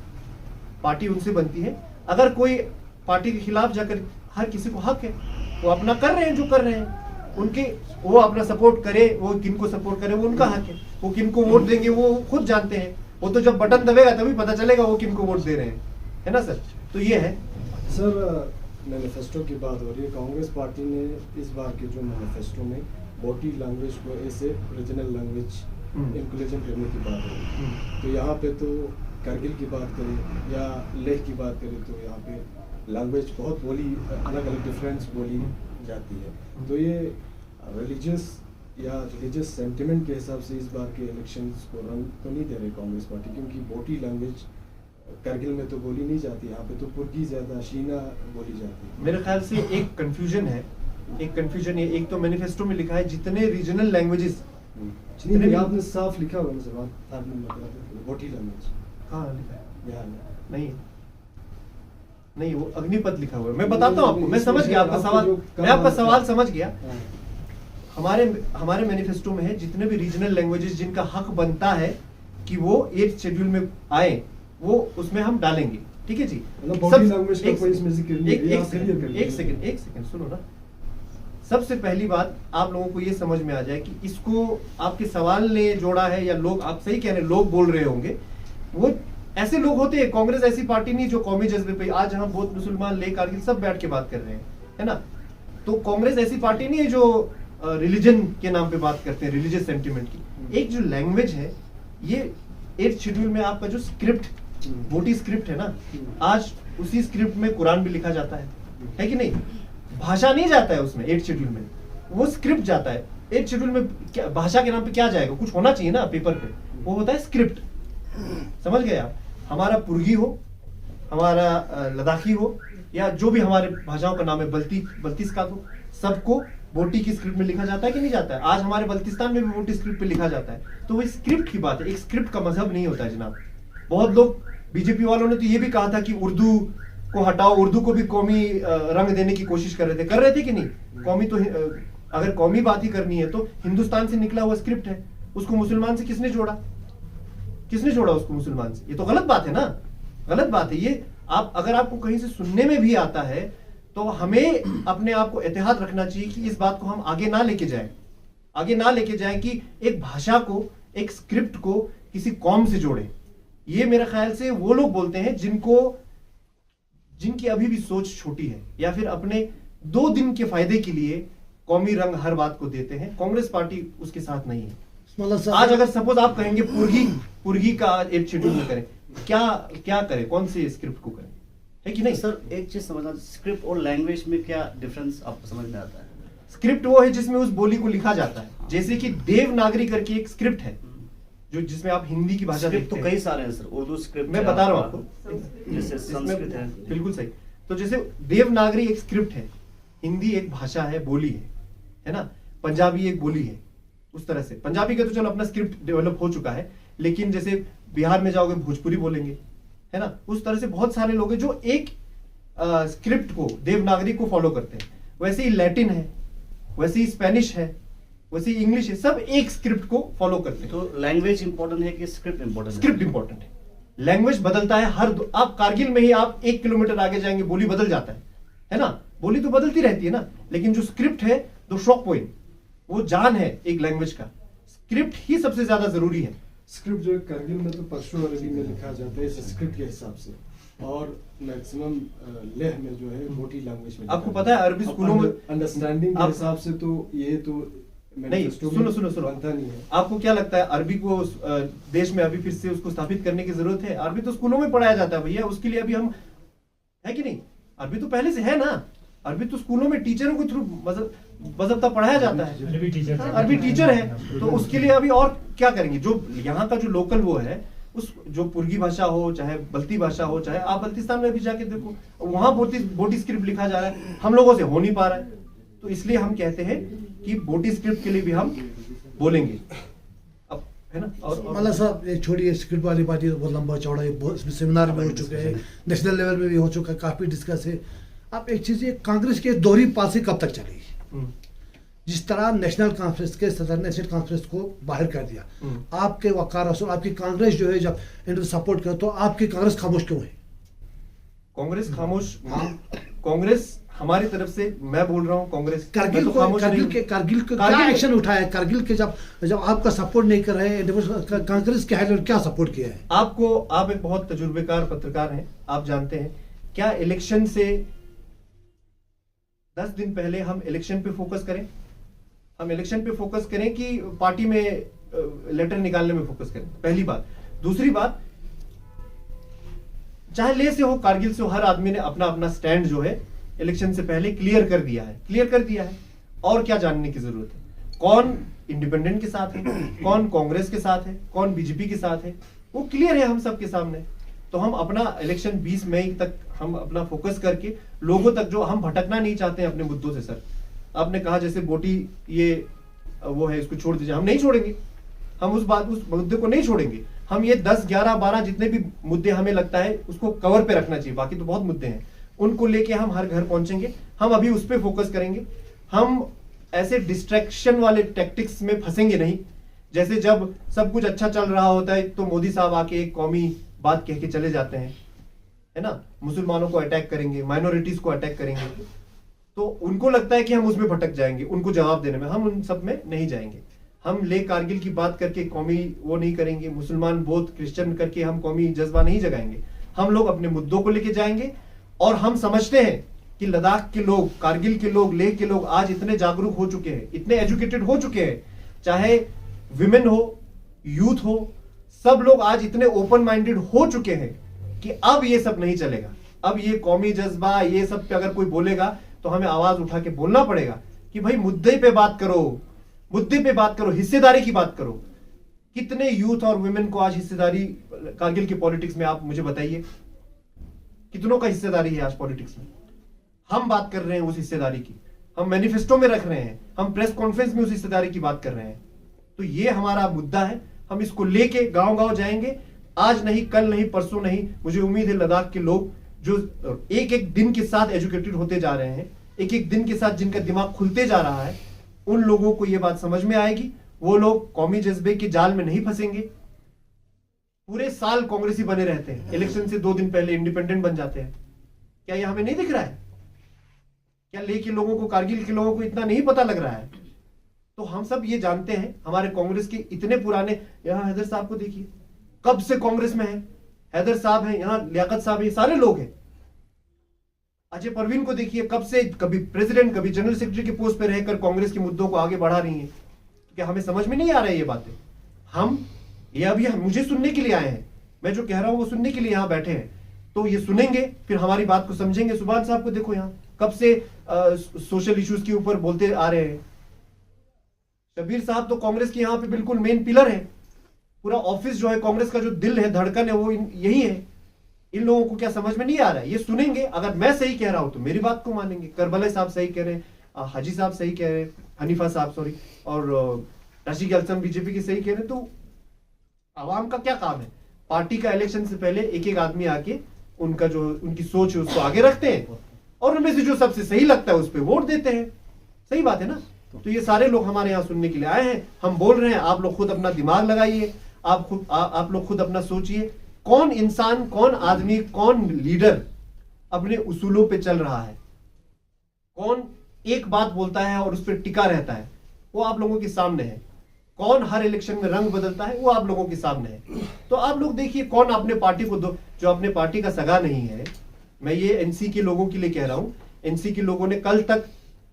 पार्टी उनसे बनती है। अगर कोई पार्टी के खिलाफ जाकर, हर किसी को हक है, वो अपना कर रहे हैं जो कर रहे हैं, उनके वो अपना सपोर्ट करे, वो किनको सपोर्ट करे वो उनका हक है। वो किनको वोट देंगे वो खुद जानते हैं। वो तो जब बटन दबेगा तभी पता चलेगा वो किनको वोट दे रहे हैं, है ना सर। तो ये है सर। मैनिफेस्टो की बात हो रही है। कांग्रेस पार्टी ने इस बार के जो मैनिफेस्टो में बोटी लैंग्वेज को ऐसे रीजनल लैंग्वेज इंक्लूजन करने की बात है। तो यहाँ पे तो करगिल की बात करें या लेह की बात करें तो यहाँ पे लैंग्वेज बहुत बोली, अलग अलग डिफरेंस बोली जाती है। तो ये रिलीजियस सेंटिमेंट के हिसाब से इस बार के इलेक्शंस को रंग तो नहीं दे रहे कांग्रेस पार्टी, क्योंकि बोटी लैंग्वेज करगिल में तो बोली नहीं जाती, यहाँ पे तो पुर्गी ज्यादा शीना बोली जाती है। मेरे ख्याल से एक कंफ्यूजन है, एक तो मैनिफेस्टो में लिखा है जितने रीजनल लैंग्वेजेस, जितने भी आपने साफ लिखा हुआ है आपने मतलब बोटी लैंग्वेज कहाँ लिखा है? बिहार में नहीं नहीं, वो अग्निपथ लिखा हुआ है। मैं बताता हूँ आपको, मैं समझ गया आपका सवाल, मैं आपका सवाल समझ गया। हमारे मैनिफेस्टो में है जितने भी रीजनल लैंग्वेजेस जिनका हक बनता है कि वो 8th शेड्यूल में आए, वो उसमें हम डालेंगे, ठीक है जी। एक सेकंड सुनो ना। सबसे पहली बात आप लोगों को ये समझ में आ जाए कि इसको आपके सवाल ने जोड़ा है या लोग, आप सही कह रहे हैं, लोग बोल रहे होंगे, वो ऐसे लोग होते हैं। कांग्रेस ऐसी पार्टी नहीं जो कौमी जज्बे पे, आज हम बहुत मुसलमान ले कारगिल सब बैठ के बात कर रहे हैं, है ना। तो कांग्रेस ऐसी पार्टी नहीं है जो रिलीजन के नाम पे बात करते हैं, रिलीजियस सेंटिमेंट की। एक जो लैंग्वेज है, ये 8th शेड्यूल में आपका जो स्क्रिप्ट, बोटी स्क्रिप्ट है ना, आज उसी स्क्रिप्ट में कुरान भी लिखा जाता है कि नहीं। भाषा नहीं जाता है उसमें 8th शेड्यूल में, वो स्क्रिप्ट जाता है। 8th शेड्यूल में क्या भाषा के नाम पे क्या जाएगा, कुछ होना चाहिए ना पेपर पे, वो होता है स्क्रिप्ट। समझ गए आप। हमारा पुर्गी हो, हमारा लद्दाखी हो, या जो भी हमारे भाषाओं का नाम है, बल्तिस्तान हो, सबको बोटी की स्क्रिप्ट में लिखा जाता है कि नहीं जाता है। आज हमारे बल्तिस्तान में भी बोटी स्क्रिप्ट पे लिखा जाता है। तो वो स्क्रिप्ट की बात है, एक स्क्रिप्ट का मजहब नहीं होता है जनाब। बहुत लोग, बीजेपी वालों ने तो ये भी कहा था कि उर्दू को हटाओ, उर्दू को भी कौमी रंग देने की कोशिश कर रहे थे कि नहीं। कौमी तो अगर कौमी बात ही करनी है तो हिंदुस्तान से निकला हुआ स्क्रिप्ट है, उसको मुसलमान से किसने जोड़ा, किसने जोड़ा उसको मुसलमान से? ये तो गलत बात है ना, गलत बात है ये। आप अगर आपको कहीं से सुनने में भी आता है तो हमें अपने आप को एहतियात रखना चाहिए कि इस बात को हम आगे ना लेके जाएं कि एक भाषा को, एक स्क्रिप्ट को किसी कौम से जोड़े। ये मेरे ख्याल से वो लोग बोलते हैं जिनकी अभी भी सोच छोटी है, या फिर अपने 2 दिन के फायदे के लिए कौमी रंग हर बात को देते हैं। कांग्रेस पार्टी उसके साथ नहीं है। आज अगर सपोज आप कहेंगे पुर्गी का 8th शेड्यूल में करें, क्या करें, कौन से स्क्रिप्ट को करें, है कि नहीं सर? एक चीज समझना, स्क्रिप्ट और लैंग्वेज में क्या डिफरेंस आपको समझ में आता है? स्क्रिप्ट वो है जिसमें उस बोली को लिखा जाता है। जैसे कि देवनागरी करके एक स्क्रिप्ट है, जो जिसमें आप हिंदी की भाषा देखते हैं। तो कई सारे हैं सर, उर्दू स्क्रिप्ट मैं बता रहा हूँ आपको, जैसे संस्कृत है। बिल्कुल सही। तो जैसे देवनागरी एक स्क्रिप्ट है, हिंदी एक भाषा है, बोली है ना, पंजाबी एक बोली है। उस तरह से पंजाबी का तो चलो अपना स्क्रिप्ट डेवलप हो चुका है, लेकिन जैसे बिहार में जाओगे भोजपुरी बोलेंगे, है ना। उस तरह से बहुत सारे लोग हैं जो एक स्क्रिप्ट को, देवनागरी को फॉलो करते हैं। वैसे ही लैटिन है, वैसे ही स्पेनिश है, वैसे ही इंग्लिश है, सब एक स्क्रिप्ट को फॉलो करते हैं। तो लैंग्वेज इंपॉर्टेंट है कि स्क्रिप्ट इंपॉर्टेंट है? स्क्रिप्ट इंपॉर्टेंट है। लैंग्वेज बदलता है आप कारगिल में ही आप 1 किलोमीटर आगे जाएंगे, बोली बदल जाता है ना। बोली तो बदलती रहती है ना, लेकिन जो स्क्रिप्ट है, द शॉक पॉइंट, वो जान है एक लैंग्वेज का। स्क्रिप्ट ही सबसे ज्यादा जरूरी है। स्क्रिप्ट जो है करगिल में तो परशु अरबी में लिखा जाता है इस स्क्रिप्ट के हिसाब से, और मैक्सिमम लेह में जो है बोटी लैंग्वेज में। आपको पता है अरबी स्कूलों में अंडरस्टैंडिंग के हिसाब से तो ये तो नहीं, manifesto सुनो में सुनो सुनो, बनता नहीं है। आपको क्या लगता है अरबी को देश में अभी फिर से उसको स्थापित करने की जरूरत है? अरबी तो स्कूलों में पढ़ाया जाता है भैया, उसके लिए अभी हम है कि नहीं? अरबी तो पहले से है ना, अरबी तो स्कूलों में टीचरों के थ्रू बजबता पढ़ाया जाता है, अरबी टीचर है, तो उसके लिए अभी और क्या करेंगे? जो यहाँ का जो लोकल वो है, उस जो पुर्गी भाषा हो, चाहे बल्ती भाषा हो, चाहे आप बल्तिस्तान में भी जाके देखो, वहां बोटी स्क्रिप्ट लिखा जा रहा है, हम लोगों से हो नहीं पा रहा है। तो इसलिए हम कहते हैं कि बोटी स्क्रिप्ट के लिए भी हम बोलेंगे अब, है ना? और मल्ला साहब ये छोड़िए, स्क्रिप्ट वाली बात, ये बहुत लंबा चौड़ा, ये बहुत सेमिनार में हो चुके हैं, नेशनल लेवल में भी हो चुका है, काफी डिस्कस है। आप एक चीज, ये कांग्रेस की दोहरी पॉलिसी कब तक चलेगी? जिस तरह नेशनल कॉन्फ्रेंस के सदर ने स्टेट कॉन्फ्रेंस को बाहर कर दिया, आपके वकार रसूल, आपकी कांग्रेस जो है जब इनको सपोर्ट कर, तो आपकी कांग्रेस खामोश क्यों है? कांग्रेस खामोश, कांग्रेस हमारी तरफ से, मैं बोल रहा हूँ कांग्रेस कारगिल तो को, खामोश कारगिल नहीं। के क्या एक्शन उठाया है? कारगिल के जब आपका सपोर्ट नहीं कर रहे हैं, कांग्रेस के हाईलाइट क्या सपोर्ट किया है? आप एक बहुत तजुर्बेकार पत्रकार हैं, आप जानते हैं क्या इलेक्शन से 10 दिन पहले हम इलेक्शन पे फोकस करें? हम इलेक्शन पे फोकस करें कि पार्टी में लेटर निकालने में फोकस करें? पहली बात। दूसरी बात, चाहे ले से हो, कारगिल से हो, हर आदमी ने अपना अपना स्टैंड जो है इलेक्शन से पहले क्लियर कर दिया है। और क्या जानने की जरूरत है? कौन इंडिपेंडेंट के साथ है, कौन कांग्रेस के साथ है, कौन बीजेपी के साथ है, वो क्लियर है हम सबके सामने। तो हम अपना इलेक्शन 20 मई तक हम अपना फोकस करके लोगों तक, जो हम भटकना नहीं चाहते हैं अपने मुद्दों से। सर आपने कहा जैसे बोटी ये वो है, इसको छोड़ दीजिए, हम नहीं छोड़ेंगे, हम उस मुद्दे को नहीं छोड़ेंगे। हम ये 10, 11, 12 जितने भी मुद्दे हमें लगता है उसको कवर पे रखना चाहिए, बाकी तो बहुत मुद्दे हैं, उनको लेके हम हर घर पहुंचेंगे। हम अभी उस पर फोकस करेंगे। हम ऐसे डिस्ट्रैक्शन वाले टैक्टिक्स में फंसेंगे नहीं, जैसे जब सब कुछ अच्छा चल रहा होता है तो मोदी साहब आके एक कौमी बात कह के चले जाते हैं, है ना, मुसलमानों को अटैक करेंगे, माइनॉरिटीज को अटैक करेंगे, तो उनको लगता है कि हम उसमें भटक जाएंगे उनको जवाब देने में। हम उन सब में नहीं जाएंगे। हम ले कारगिल की बात करके कौमी वो नहीं करेंगे, मुसलमान बौद्ध क्रिश्चियन करके हम कौमी जज्बा नहीं जगाएंगे। हम लोग अपने मुद्दों को लेके जाएंगे। और हम समझते हैं कि लद्दाख के लोग, कारगिल के लोग, लेह के लोग आज इतने जागरूक हो चुके हैं, इतने एजुकेटेड हो चुके हैं, चाहे विमेन हो, यूथ हो, सब लोग आज इतने ओपन माइंडेड हो चुके हैं कि अब ये सब नहीं चलेगा। अब ये कौमी जज्बा, ये सब पे अगर कोई बोलेगा तो हमें आवाज उठा के बोलना पड़ेगा कि भाई मुद्दे पे बात करो, मुद्दे पे बात करो, हिस्सेदारी की बात करो। कितने यूथ और वुमेन को आज हिस्सेदारी कारगिल की पॉलिटिक्स में, आप मुझे बताइए कितनों का हिस्सेदारी है आज पॉलिटिक्स में? हम बात कर रहे हैं उस हिस्सेदारी की, हम मैनिफेस्टो में रख रहे हैं, हम प्रेस कॉन्फ्रेंस में उस हिस्सेदारी की बात कर रहे हैं। तो ये हमारा मुद्दा है, हम इसको लेके गांव गांव जाएंगे, आज नहीं, कल नहीं, परसों नहीं। मुझे उम्मीद है लद्दाख के लोग जो एक एक दिन के साथ एजुकेटेड होते जा रहे हैं, एक एक दिन के साथ जिनका दिमाग खुलते जा रहा है, उन लोगों को यह बात समझ में आएगी। वो लोग कौमी जज्बे के जाल में नहीं फंसेंगे। पूरे साल कांग्रेसी बने रहते हैं, इलेक्शन से 2 दिन पहले इंडिपेंडेंट बन जाते हैं। क्या ये हमें नहीं दिख रहा है? क्या ले के लोगों को, कारगिल के लोगों को इतना नहीं पता लग रहा है? तो हम सब ये जानते हैं। हमारे कांग्रेस के इतने पुराने, यहाँ हैदर साहब को देखिए, कब से कांग्रेस में है, हैदर साहब है, यहाँ लियाकत साहब है, सारे लोग हैं। अजय परवीन को देखिए, कब से कभी प्रेसिडेंट, कभी जनरल सेक्रेटरी के पोस्ट पे रहकर कांग्रेस के मुद्दों को आगे बढ़ा रही है। क्या हमें समझ में नहीं आ रहा है ये बातें? हम ये अभी मुझे सुनने के लिए आए हैं, मैं जो कह रहा हूं वो सुनने के लिए यहाँ बैठे हैं, तो ये सुनेंगे, फिर हमारी बात को समझेंगे। सुभान साहब को देखो, यहाँ कब से सोशल इश्यूज के ऊपर बोलते आ रहे हैं। शबीर साहब तो कांग्रेस के यहाँ पे बिल्कुल मेन पिलर है। पूरा ऑफिस जो है, कांग्रेस का जो दिल है, धड़कन है, वो यही है। इन लोगों को क्या समझ में नहीं आ रहा है? ये सुनेंगे, अगर मैं सही कह रहा हूं तो मेरी बात को मानेंगे। करबला साहब सही कह रहे हैं, हाजी साहब सही कह रहे हैं, हनीफा साहब सॉरी, और राशिद अलसम बीजेपी के सही कह रहे हैं। तो आवाम का क्या काम है? पार्टी का इलेक्शन से पहले एक एक आदमी आके उनका जो उनकी सोच है उसको आगे रखते हैं, और उनमें से जो सबसे सही लगता है उस पर वोट देते हैं। सही बात है ना? तो ये सारे लोग हमारे यहाँ सुनने के लिए आए हैं। हम बोल रहे हैं, आप लोग खुद अपना दिमाग लगाइए, आप लोग खुद अपना सोचिए, कौन इंसान, कौन आदमी, कौन लीडर अपने उसूलों पे चल रहा है, कौन एक बात बोलता है और उस पर टिका रहता है, वो आप लोगों के सामने है। कौन हर इलेक्शन में रंग बदलता है, वो आप लोगों के सामने है। तो आप लोग देखिए, कौन अपने पार्टी को जो अपने पार्टी का सगा नहीं है। मैं ये एनसी के लोगों के लिए कह रहा हूं। एनसी के लोगों ने कल तक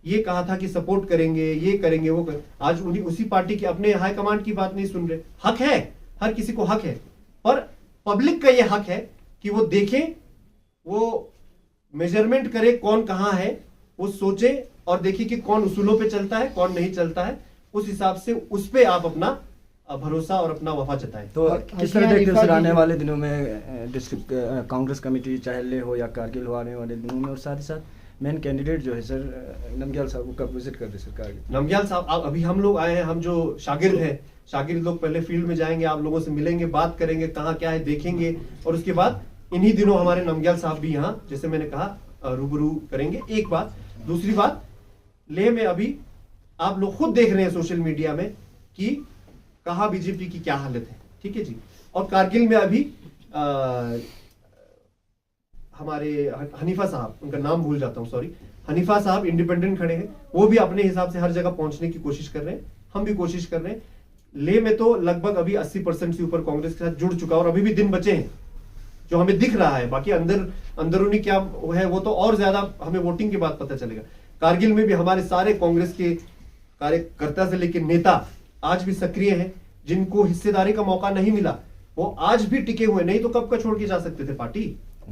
ये कहा था कि सपोर्ट करेंगे, ये करेंगे, वो आज उन्हीं उसी पार्टी के अपने हाईकमांड की बात नहीं सुन रहे। हक है, हर किसी को हक है, पर पब्लिक का ये हक है कि वो देखे, वो मेजरमेंट करे कौन कहां है, वो सोचे और देखे कि कौन उसूलों पे चलता है, कौन नहीं चलता है। उस हिसाब से उस पे आप अपना भरोसा और अपना वफा जताएं। तो किस तरह देखते हो सर आने वाले दिनों में डिस्ट्रिक्ट कांग्रेस कमेटी चाहे ले हो या कारगिल हो आने वाले दिनों में, और साथ ही साथ मेन कैंडिडेट जो है सर नमग्याल साहब को कब विजिट कर रहे सर कारगिल? नमग्याल साहब अभी हम लोग आए हैं, हम जो शागिर्द हैं, शागिर्द लोग पहले फील्ड में जाएंगे, आप लोगों से मिलेंगे, बात करेंगे, कहाँ क्या है देखेंगे, और उसके बाद इन्हीं दिनों हमारे नमग्याल साहब भी यहाँ जैसे मैंने कहा रूबरू करेंगे। एक बात, दूसरी बात, लेह में अभी आप लोग खुद देख रहे हैं सोशल मीडिया में कि कहा बीजेपी की क्या हालत है, ठीक है जी। और कारगिल में अभी हमारे हनीफा साहब, उनका नाम भूल जाता हूं, सॉरी, हनीफा साहब इंडिपेंडेंट खड़े हैं, वो भी अपने हिसाब से हर जगह पहुंचने की कोशिश कर रहे हैं, हम भी कोशिश कर रहे हैं। लेह में तो लगभग अभी 80% से ऊपर कांग्रेस के साथ जुड़ चुका, और अभी भी दिन बचे हैं जो हमें दिख रहा है। बाकी अंदरूनी क्या है वो तो और ज्यादा हमें वोटिंग के बाद पता चलेगा। कारगिल में भी हमारे सारे कांग्रेस के कार्यकर्ता से लेकर नेता आज भी सक्रिय हैं। जिनको हिस्सेदारी का मौका नहीं मिला वो आज भी टिके हुए, नहीं तो कब का छोड़ के जा सकते थे पार्टी,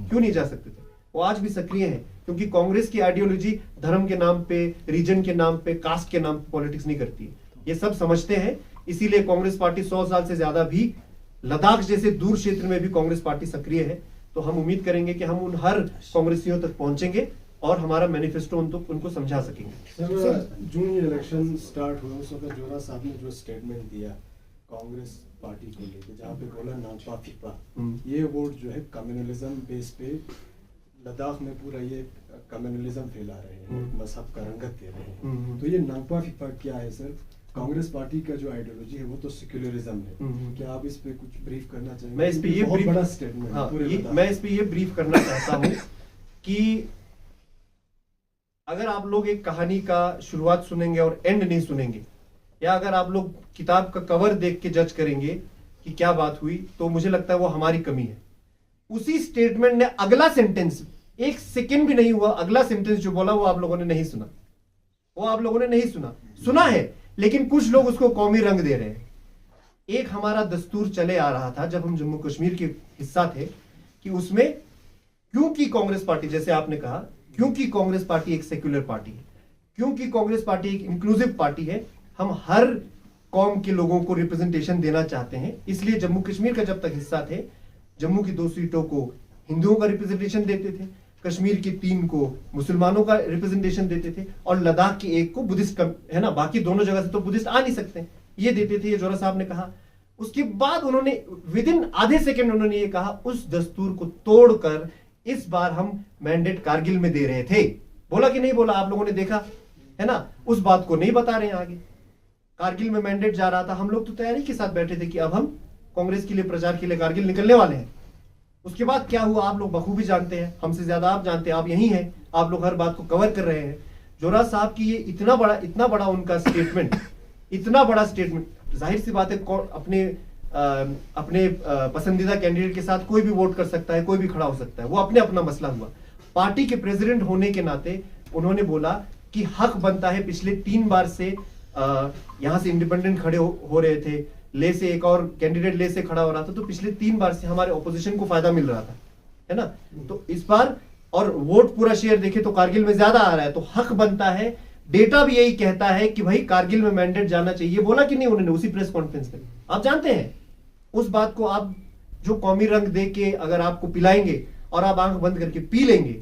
क्यों नहीं जा सकते थे, वो आज भी सक्रिय हैं। क्योंकि कांग्रेस की आइडियोलॉजी धर्म के नाम पे, रीजन के नाम पे, कास्ट के नाम पे पॉलिटिक्स नहीं करती है, ये सब समझते हैं। इसीलिए कांग्रेस पार्टी 100 साल से ज्यादा भी लद्दाख जैसे दूर क्षेत्र में भी कांग्रेस पार्टी सक्रिय है। तो हम उम्मीद करेंगे कि हम उन हर कांग्रेसियों तक पहुंचेंगे और हमारा मैनिफेस्टो उनको समझा सकेंगे। सर जून इलेक्शन स्टार्ट हुआ उस वक्त जोरा साहब ने जो स्टेटमेंट दिया कांग्रेस पार्टी को लेकर, जहाँ पे बोला नागपा फिपा, ये वोट जो है कम्युनलिज्म बेस पे लद्दाख में पूरा ये कम्युनलिज्म फैला रहे हैं, मजहब का रंगत दे रहे हैं। तो ये नागपा फिपा क्या है सर? कांग्रेस पार्टी का जो आइडियोलॉजी है वो तो सेक्युलरिज्म है, क्या आप इस पे कुछ ब्रीफ करना चाहेंगे? मैं इस पे ये बहुत ब्रीफ, बड़ा स्टेटमेंट हाँ, पूरे मैं इस पे ये ब्रीफ करना चाहता हूँ कि अगर आप लोग एक कहानी का शुरुआत सुनेंगे और एंड नहीं सुनेंगे, या अगर आप लोग किताब का कवर देख के जज करेंगे कि क्या बात हुई, तो मुझे लगता है वो हमारी कमी है। उसी स्टेटमेंट ने अगला सेंटेंस, एक सेकंड भी नहीं हुआ, अगला सेंटेंस जो बोला वो आप लोगों ने नहीं सुना, वो आप लोगों ने नहीं सुना है, लेकिन कुछ लोग उसको कौमी रंग दे रहे हैं। एक हमारा दस्तूर चले आ रहा था जब हम जम्मू कश्मीर के हिस्सा थे कि उसमें क्योंकि कांग्रेस पार्टी, जैसे आपने कहा, क्योंकि कांग्रेस पार्टी एक सेक्युलर पार्टी है, क्योंकि कांग्रेस पार्टी एक इंक्लूसिव पार्टी है, हम हर कौम के लोगों को रिप्रेजेंटेशन देना चाहते हैं। इसलिए जम्मू कश्मीर का जब तक हिस्सा थे, जम्मू की 2 सीटों को हिंदुओं का रिप्रेजेंटेशन देते थे, कश्मीर की 3 को मुसलमानों का रिप्रेजेंटेशन देते थे, और लद्दाख की 1 को बुद्धिस्ट है ना, बाकी दोनों जगह से तो बुद्धिस्ट आ नहीं सकते, ये देते थे, ये जोरा साहब ने कहा। उसके बाद उन्होंने विद इन आधे सेकंड उन्होंने ये कहा, उस दस्तूर को तोड़कर इस बार हम मैंडेट कारगिल में दे रहे थे। बोला कि नहीं बोला, आप लोगों ने देखा है ना, उस बात को नहीं बता रहे हैं आगे। कारगिल में मैंडेट जा रहा था, हम लोग तो तैयारी के साथ बैठे थे कि अब हम कांग्रेस के लिए प्रचार के लिए कारगिल निकलने वाले हैं। उसके बाद क्या हुआ आप लोग बखूबी जानते हैं, हमसे ज्यादा आप जानते हैं, आप यही हैं, आप लोग हर बात को कवर कर रहे हैं। जोरा साहब की ये इतना बड़ा उनका स्टेटमेंट, इतना बड़ा स्टेटमेंट, जाहिर सी बात है अपने पसंदीदा कैंडिडेट के साथ कोई भी वोट कर सकता है, कोई भी खड़ा हो सकता है, वो अपना मसला हुआ। पार्टी के प्रेसिडेंट होने के नाते उन्होंने बोला कि हक बनता है, पिछले 3 बार से यहां से इंडिपेंडेंट खड़े हो रहे थे, ले से एक और कैंडिडेट ले से खड़ा हो रहा था, तो पिछले 3 बार से हमारे ऑपोजिशन को फायदा मिल रहा था, है ना। तो इस बार और वोट पूरा शेयर देखे तो कारगिल में ज्यादा आ रहा है, तो हक बनता है। डेटा भी यही कहता है कि भाई कारगिल में मैंडेट जाना चाहिए। बोला कि नहीं उन्होंने उसी प्रेस कॉन्फ्रेंस में, आप जानते हैं उस बात को। आप जो कौमी रंग दे के अगर आपको पिलाएंगे और आप आंख बंद करके पी लेंगे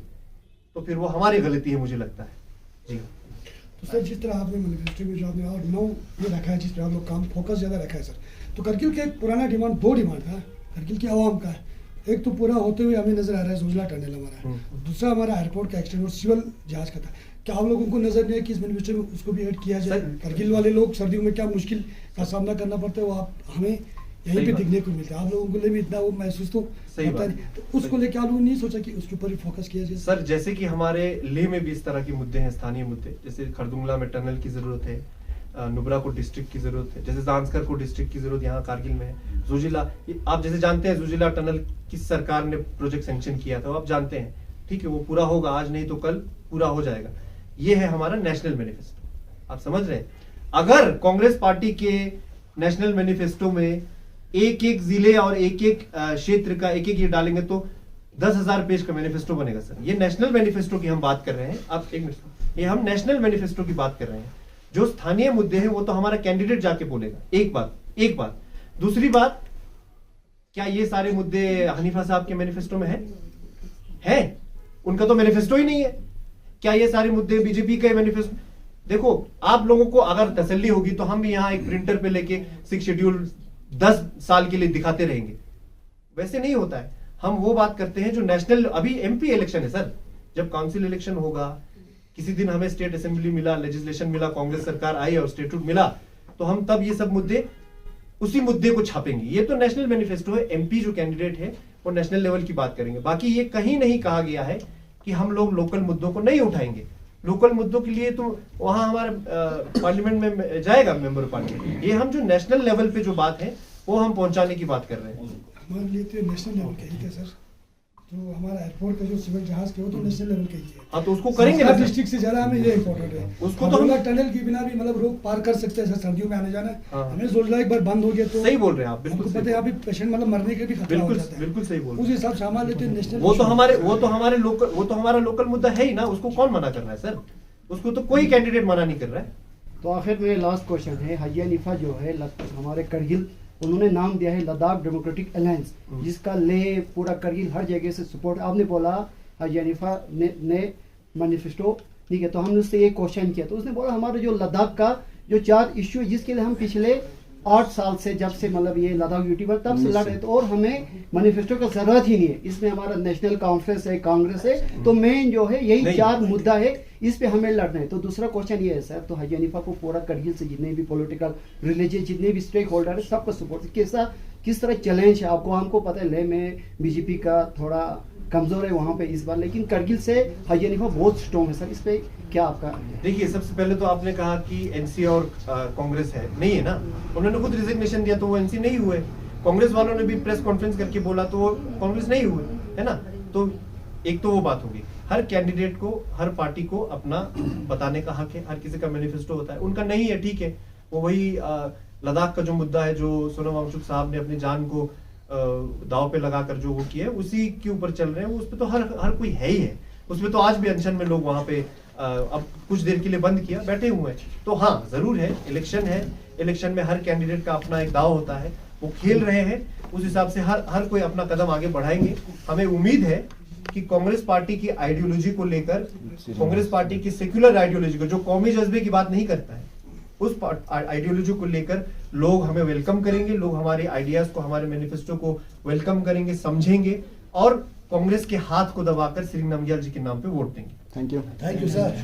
तो फिर वो हमारी गलती है, मुझे लगता है जी। तो सर जिस तरह आपने मैनिफेस्टो में जो आपने और 9 ये रखा है, जिस पर आप लोग काम फोकस ज़्यादा रखा है सर, तो कारगिल का एक पुराना डिमांड, 2 डिमांड है कारगिल की आवाम का है। एक तो पूरा होते हुए हमें नजर आ रहा है जोजिला टनल हमारा है, दूसरा हमारा एयरपोर्ट का एक्सटेंड और सिविल जहाज का था। क्या आप लोगों को नजर नहीं है कि इस मैनिफेस्टो में उसको भी ऐड किया जाए? कारगिल वाले लोग सर्दियों में क्या मुश्किल का सामना करना पड़ता है वो आप हमें यहीं पे दिखने को मिलता है, आप लोगों को लिए भी इतना वो महसूस तो होता नहीं, तो उसको लेके आप लोगों ने नहीं सोचा कि उसके ऊपर ही फोकस किया जाए? सर जैसे कि हमारे लेह में भी इस तरह के मुद्दे हैं, स्थानीय मुद्दे, जैसे खरदुंगला में टनल की जरूरत है, नुब्रा को डिस्ट्रिक्ट की जरूरत है, जैसे जांस्कर को डिस्ट्रिक्ट की जरूरत यहाँ कारगिल में है। जोजिला, आप जैसे जानते हैं जोजिला टनल किस सरकार ने प्रोजेक्ट सैंक्शन किया था, आप जानते हैं, ठीक है, वो पूरा होगा, आज नहीं तो कल पूरा हो जाएगा। ये है हमारा नेशनल मैनिफेस्टो। आप समझ रहे हैं? अगर कांग्रेस पार्टी के नेशनल मैनिफेस्टो में एक एक जिले और एक एक क्षेत्र का एक एक ये डालेंगे तो 10,000 पेज का मैनिफेस्टो बनेगा सर। ये नेशनल मैनिफेस्टो की हम बात कर रहे हैं। अब एक मिनट, ये हम नेशनल मैनिफेस्टो की बात कर रहे हैं। जो स्थानीय मुद्दे हैं वो तो हमारा कैंडिडेट जाके बोलेगा। एक बात। दूसरी बात, क्या ये सारे मुद्दे हनीफा साहब के मैनिफेस्टो में है? उनका तो मैनिफेस्टो ही नहीं है। क्या ये सारे मुद्दे बीजेपी के मैनिफेस्टो? देखो, आप लोगों को अगर तसल्ली होगी तो हम भी यहाँ एक प्रिंटर पे लेके 6 शेड्यूल 10 साल के लिए दिखाते रहेंगे। वैसे नहीं होता है। हम वो बात करते हैं जो नेशनल, अभी एमपी इलेक्शन है सर, जब काउंसिल इलेक्शन होगा, किसी दिन हमें स्टेट असेंबली मिला, लेजिस्लेशन मिला, कांग्रेस सरकार आई और स्टेट्यूट मिला, तो हम तब ये सब मुद्दे, उसी मुद्दे को छापेंगे। ये तो नेशनल मैनिफेस्टो है। एमपी जो कैंडिडेट है वो नेशनल लेवल की बात करेंगे। बाकी ये कहीं नहीं कहा गया है कि हम लोग लोकल मुद्दों को नहीं उठाएंगे। लोकल मुद्दों के लिए तो वहां हमारे पार्लियामेंट में जाएगा मेंबर पार्लियामेंट। ये हम जो नेशनल लेवल पे जो बात है वो हम पहुंचाने की बात कर रहे हैं। हमारे लिए तो नेशनल लेवल का ही है सर। जो हमारा एयरपोर्ट का जो सिविल जहाज के वो तो नेशनल लेवल का ही है। हाँ, तो उसको करेंगे ना। डिस्ट्रिक्ट से ज्यादा हमें ये इम्पोर्टेंट है। उसको तो हम टनल के बिना भी मतलब रोड पार कर सकते हैं सर, सर्दियों में आने जाना। हाँ। हमें जोजला एक बार बंद हो गया तो सही बोल रहे हैं आप, बिल्कुल हमको पता है यहाँ पे पेशेंट मतलब मरने के भी खतरा हो जाता है। बिल्कुल सही बोल उस रहे हैं। हिसाब से हमारे लिए तो नेशनल वो तो हमारा लोकल मुद्दा है ही ना। उसको कौन मना कर रहा है सर? उसको तो कोई कैंडिडेट मना नहीं कर रहा है। तो आखिर में लास्ट क्वेश्चन है, हाजी हनीफा जो है हमारे करगिल, उन्होंने नाम दिया है लद्दाख डेमोक्रेटिक अलायंस, जिसका ले पूरा करगिल हर जगह से सपोर्ट। आपने बोला हाजी हनीफा ने मैनिफेस्टो, ठीक है, तो हमने उससे एक क्वेश्चन किया तो उसने बोला हमारे जो लद्दाख का जो 4 इश्यू है जिसके लिए हम पिछले 8 साल से, जब से मतलब ये लद्दाख यूट्यूबर तब से लड़ रहे थे, और हमें मैनिफेस्टो का जरूरत ही नहीं है। इसमें हमारा नेशनल कॉन्फ्रेंस है, कांग्रेस है, तो मेन जो है यही 4 मुद्दा है, इस पे हमें लड़ना है। तो दूसरा क्वेश्चन ये है सर, तो हाजी हनीफा को पूरा करगिल से जितने भी पॉलिटिकल रिलीजियस जितने भी स्टेक होल्डर है सबका सपोर्ट, किस तरह चैलेंज है आपको? हमको पता है लेह में बीजेपी का थोड़ा कमजोर है वहाँ पे इस बार, लेकिन करगिल से हाजी हनीफा बहुत स्ट्रॉन्ग है सर। इस पे क्या आपका? देखिए, सबसे पहले तो आपने कहा कि एनसी और कांग्रेस है, नहीं है ना। उन्होंने खुद रिजिग्नेशन दिया तो वो एनसी नहीं हुए। कांग्रेस वालों ने भी प्रेस कॉन्फ्रेंस करके बोला तो वो कांग्रेस नहीं हुए, है ना। तो एक तो वो बात होगी। हर कैंडिडेट को, हर पार्टी को अपना बताने का हक है। हर किसी का मैनिफेस्टो होता है, उनका नहीं है, ठीक है। वो वही लद्दाख का जो मुद्दा है, जो सोनम वांगचुक साहब ने अपनी जान को दाव पे लगाकर जो वो किया है, उसी के ऊपर चल रहे हैं। उस पे तो हर कोई है ही है। उसमें तो आज भी अनशन में लोग वहां पे अब कुछ देर के लिए बंद किया, बैठे हुए हैं। तो हाँ, जरूर है, इलेक्शन है। इलेक्शन में हर कैंडिडेट का अपना एक दाव होता है, वो खेल रहे हैं। उस हिसाब से हर कोई अपना कदम आगे बढ़ाएंगे। हमें उम्मीद है कि कांग्रेस पार्टी की आइडियोलॉजी को लेकर, कांग्रेस पार्टी की सेक्युलर आइडियोलॉजी को, जो कौमी जज्बे की बात नहीं करता है, उस आइडियोलॉजी को लेकर लोग हमें वेलकम करेंगे। लोग हमारे आइडियाज को, हमारे मैनिफेस्टो को वेलकम करेंगे, समझेंगे और कांग्रेस के हाथ को दबाकर श्री नमग्याल जी के नाम पे वोट देंगे। Thank you sir.